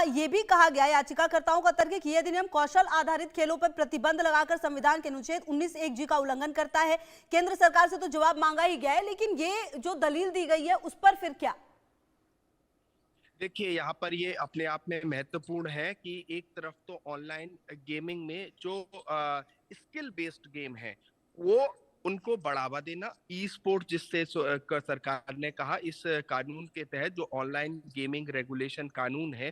ये भी कहा गया याचिकाकर्ताओं का तर्क है कि यह अधिनियम कौशल आधारित खेलों पर प्रतिबंध लगाकर संविधान के अनुच्छेद 19(1)(g) का उल्लंघन करता है। केंद्र सरकार से तो जवाब मांगा ही गया है, लेकिन ये जो दलील दी गई है उस पर फिर क्या? देखिए, यहाँ पर ये अपने आप में महत्वपूर्ण है कि एक तरफ तो ऑनलाइन गेमिंग में जो स्किल बेस्ड गेम है वो उनको बढ़ावा देना, ई स्पोर्ट जिससे सरकार ने कहा इस कानून के तहत जो ऑनलाइन गेमिंग रेगुलेशन कानून है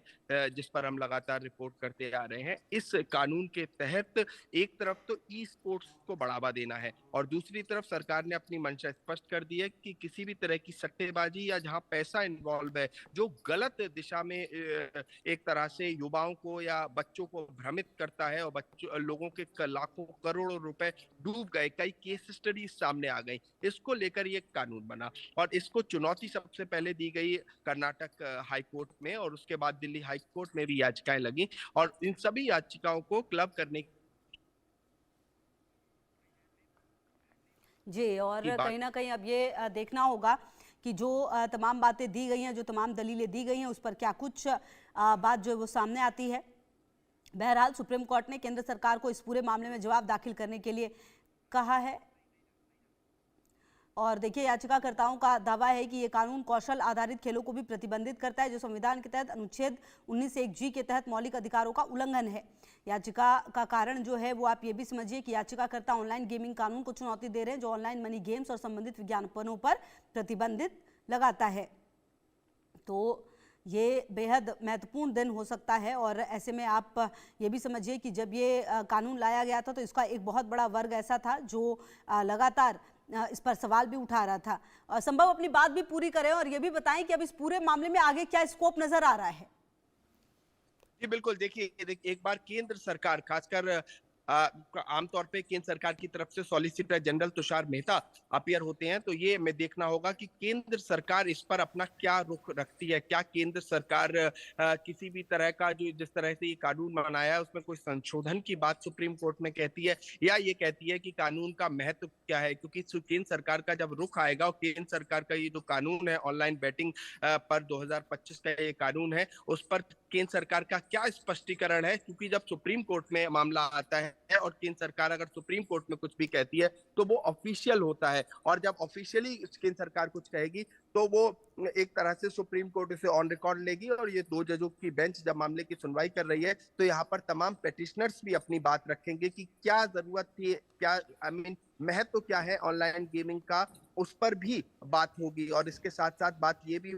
जिस पर हम लगातार रिपोर्ट करते आ रहे हैं, इस कानून के तहत एक तरफ तो ई स्पोर्ट्स को बढ़ावा देना है और दूसरी तरफ सरकार ने अपनी मंशा स्पष्ट कर दी है कि किसी भी तरह की सट्टेबाजी या जहां पैसा इन्वॉल्व है जो गलत दिशा में एक तरह से युवाओं को या बच्चों को भ्रमित करता है और बच्चों लोगों के लाखों करोड़ों रुपए डूब गए, कई केस स्टडी सामने आ गई। इसको लेकर ये कानून बना और इसको चुनौती सबसे पहले दी गई कर्नाटक हाई कोर्ट में और उसके बाद दिल्ली हाई कोर्ट में भी याचिकाएं लगी और इन सभी याचिकाओं को क्लब करने जी, और कहीं ना कहीं अब ये देखना होगा कि जो तमाम बातें दी गई हैं, जो तमाम दलीलें दी गई हैं, उस पर क्या कुछ बात जो है वो सामने आती है। बहरहाल सुप्रीम कोर्ट ने केंद्र सरकार को इस पूरे मामले में जवाब दाखिल करने के लिए कहा है और देखिए याचिकाकर्ताओं का दावा है कि ये कानून कौशल आधारित खेलों को भी प्रतिबंधित करता है, जो संविधान के तहत अनुच्छेद 19(1)(g) के तहत मौलिक अधिकारों का उल्लंघन है। याचिका का कारण जो है वो आप ये भी समझिए कि याचिकाकर्ता ऑनलाइन गेमिंग कानून को चुनौती दे रहे हैं, जो ऑनलाइन मनी गेम्स और संबंधित विज्ञापनों पर प्रतिबंधित लगाता है। तो ये बेहद महत्वपूर्ण दिन हो सकता है और ऐसे में आप ये भी समझिए कि जब ये कानून लाया गया था तो इसका एक बहुत बड़ा वर्ग ऐसा था जो लगातार इस पर सवाल भी उठा रहा था। संभव अपनी बात भी पूरी करें और ये भी बताएं कि अब इस पूरे मामले में आगे क्या स्कोप नजर आ रहा है। जी बिल्कुल, देखिए एक बार केंद्र सरकार खासकर आमतौर पे केंद्र सरकार की तरफ से solicitor general Tushar Mehta appear होते हैं, तो ये हमें देखना होगा कि केंद्र सरकार इस पर अपना क्या रुख रखती है। क्या केंद्र सरकार किसी भी तरह का जो जिस तरह से ये कानून बनाया है उसमें कोई संशोधन की बात सुप्रीम कोर्ट में कहती है या ये कहती है कि कानून का महत्व क्या है, क्योंकि केंद्र सरकार का जब रुख आएगा और केंद्र सरकार का ये जो कानून है ऑनलाइन बैटिंग पर 2025 का ये कानून है उस पर केंद्र सरकार का क्या स्पष्टीकरण है, क्योंकि जब सुप्रीम कोर्ट में मामला आता है और केंद्र सरकार अगर सुप्रीम कोर्ट में कुछ भी कहती है तो वो ऑफिशियल होता है और जब ऑफिशियली केंद्र सरकार कुछ कहेगी तो वो एक तरह से सुप्रीम कोर्ट इसे ऑन रिकॉर्ड लेगी और ये 2 जजों की बेंच जब मामले की सुनवाई कर रही है तो यहाँ पर तमाम पेटिशनर्स भी अपनी बात रखेंगे कि क्या जरूरत थी, क्या महत्व क्या है ऑनलाइन गेमिंग का, उस पर भी बात होगी। और इसके साथ साथ बात ये भी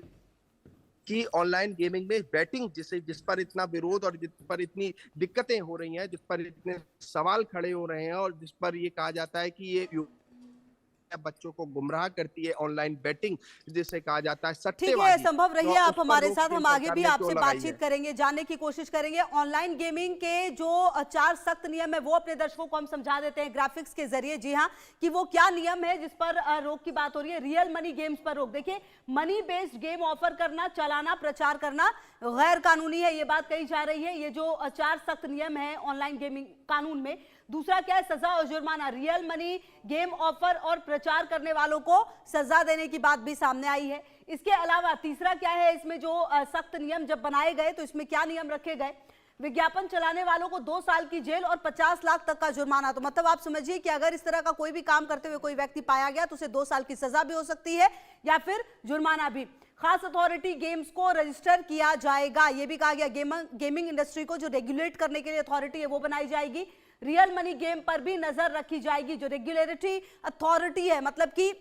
कि ऑनलाइन गेमिंग में बैटिंग जिस पर इतना विरोध और जिस पर इतनी दिक्कतें हो रही हैं, जिस पर इतने सवाल खड़े हो रहे हैं और जिस पर ये कहा जाता है कि ये बच्चों को गुमराह करती है ऑनलाइन बैटिंग जिसे कहा जाता है सट्टेबाजी। ठीक है, संभव रहिए तो आप हमारे साथ, हम आगे भी आपसे क्यों बातचीत करेंगे, जानने की कोशिश करेंगे। ऑनलाइन गेमिंग के जो 4 सख्त नियम है वो अपने दर्शकों को हम समझा देते हैं ग्राफिक्स के जरिए। जी हाँ, कि वो क्या नियम है जिस पर रोक की बात हो रही है। रियल मनी गेम्स पर रोक। देखिए, मनी बेस्ड गेम ऑफर करना, चलाना, प्रचार करना गैर कानूनी है, ये बात कही जा रही है। ये जो 4 सख्त नियम है ऑनलाइन गेमिंग कानून में। दूसरा क्या है? सजा और जुर्माना। रियल मनी गेम ऑफर और प्रचार करने वालों को सजा देने की बात भी सामने आई है। इसके अलावा तीसरा क्या है? इसमें जो सख्त नियम जब बनाए गए तो इसमें क्या नियम रखे गए? विज्ञापन चलाने वालों को 2 साल की जेल और 50 लाख तक का जुर्माना। तो मतलब आप समझिए कि अगर इस तरह का कोई भी काम करते हुए कोई व्यक्ति पाया गया तो उसे 2 साल की सजा भी हो सकती है या फिर जुर्माना भी। खास अथॉरिटी गेम्स को रजिस्टर किया जाएगा, यह भी कहा गया। गेमिंग इंडस्ट्री को जो रेगुलेट करने के लिए अथॉरिटी है वो बनाई जाएगी। रियल मनी गेम पर भी नजर रखी जाएगी। जो रेगुलेटरी अथॉरिटी है, मतलब कि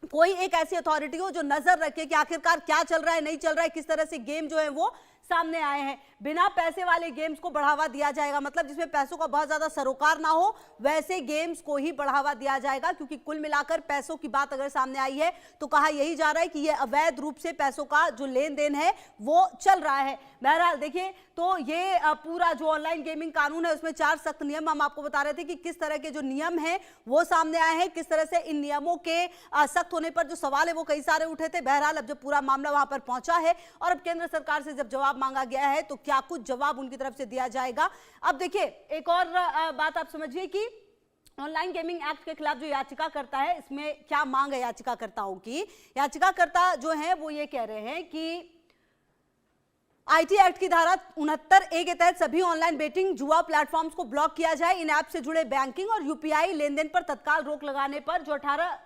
कोई एक ऐसी अथॉरिटी हो जो नजर रखे कि आखिरकार क्या चल रहा है, नहीं चल रहा है, किस तरह से गेम जो है वो सामने आए हैं। बिना पैसे वाले गेम्स को बढ़ावा दिया जाएगा, मतलब जिसमें पैसों का बहुत ज्यादा सरोकार ना हो वैसे गेम्स को ही बढ़ावा दिया जाएगा, क्योंकि कुल मिलाकर पैसों की बात अगर सामने आई है तो कहा यही जा रहा है कि यह अवैध रूप से पैसों का जो लेन देन है वो चल रहा है। बहरहाल देखिए, तो ये पूरा जो ऑनलाइन गेमिंग कानून है उसमें 4 सख्त नियम हम आपको बता रहे थे कि किस तरह के जो नियम है वो सामने आए हैं, किस तरह से इन नियमों के सख्त होने पर जो सवाल है वो कई सारे उठे थे। बहरहाल अब जब पूरा मामला वहां पर पहुंचा है और अब केंद्र सरकार से जब जवाब मांगा गया है तो क्या कुछ जवाब उनकी तरफ से दिया जाएगा। अब देखिए, एक और बात आप समझिए कि ऑनलाइन गेमिंग एक्ट के खिलाफ जो याचिका करता है इसमें क्या मांग है याचिकाकर्ताओं की। याचिकाकर्ता जो है वो ये कह रहे हैं कि आईटी एक्ट की धारा 69A के तहत सभी ऑनलाइन बेटिंग जुआ प्लेटफॉर्म्स को ब्लॉक किया जाए। इन ऐप से जुड़े बैंकिंग और यूपीआई लेनदेन पर तत्काल रोक लगाने पर जो 18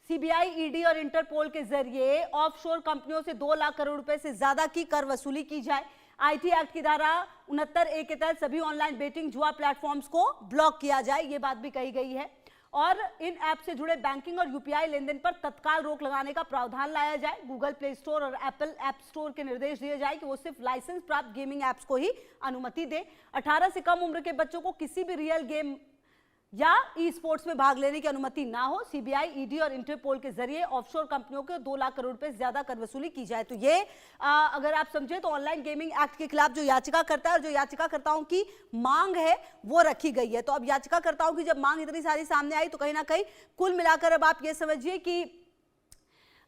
सीबीआई, ईडी और इंटरपोल के जरिए ऑफशोर कंपनियों से 2 लाख करोड़ रुपए से ज्यादा की कर वसूली की जाए। आईटी एक्ट की धारा 69A के तहत सभी ऑनलाइन बेटिंग जुआ प्लेटफॉर्म्स को ब्लॉक किया जाए, ये बात भी कही गई है। और इन ऐप से जुड़े बैंकिंग और यूपीआई लेनदेन पर तत्काल रोक लगाने का प्रावधान लाया जाए। गूगल प्ले स्टोर और एप्पल ऐप स्टोर के निर्देश दिए जाए कि वो सिर्फ लाइसेंस प्राप्त गेमिंग ऐप्स को ही अनुमति दे। 18 से कम उम्र के बच्चों को किसी भी रियल गेम या ई स्पोर्ट्स में भाग लेने की अनुमति ना हो। सीबीआई, ईडी और इंटरपोल के जरिए ऑफशोर कंपनियों के 2 लाख करोड़ रुपए से ज्यादा कर वसूली की जाए। तो ये अगर आप समझे तो ऑनलाइन गेमिंग एक्ट के खिलाफ जो याचिकाकर्ता है और जो याचिकाकर्ताओं की मांग है वो रखी गई है। तो अब याचिकाकर्ताओं की जब मांग इतनी सारी सामने आई तो कहीं ना कहीं कुल मिलाकर अब आप ये समझिए कि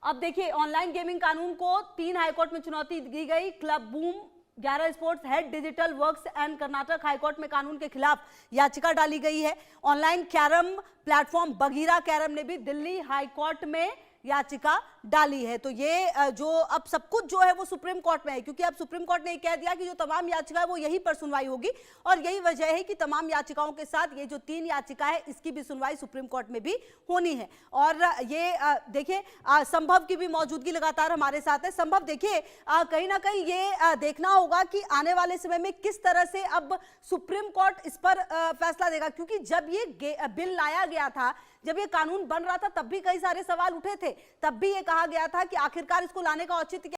अब देखिए ऑनलाइन गेमिंग कानून को 3 हाईकोर्ट में चुनौती दी गई। Club boom, 11 sports, head digital works and Karnataka high court में कानून के खिलाफ याचिका डाली गई है। Online carrom platform Bagheera carrom ने भी दिल्ली हाईकोर्ट में याचिका डाली है। तो ये जो अब सब कुछ जो है वो सुप्रीम कोर्ट में है, क्योंकि अब सुप्रीम कोर्ट ने कह दिया कि जो तमाम याचिका है वो यहीं पर सुनवाई होगी और यही वजह है कि तमाम याचिकाओं के साथ ये जो 3 याचिका है इसकी भी सुनवाई सुप्रीम कोर्ट में भी होनी है। और ये देखिए संभव की भी मौजूदगी लगातार हमारे साथ है। संभव देखिए कहीं ना कहीं ये देखना होगा कि आने वाले समय में किस तरह से अब सुप्रीम कोर्ट इस पर फैसला देगा, क्योंकि जब ये बिल लाया गया था, जब ये कानून बन रहा था तब भी कई सारे सवाल उठे थे। तब भी ये कहा गया था कि आखिरकार इसको लाने का औचित्य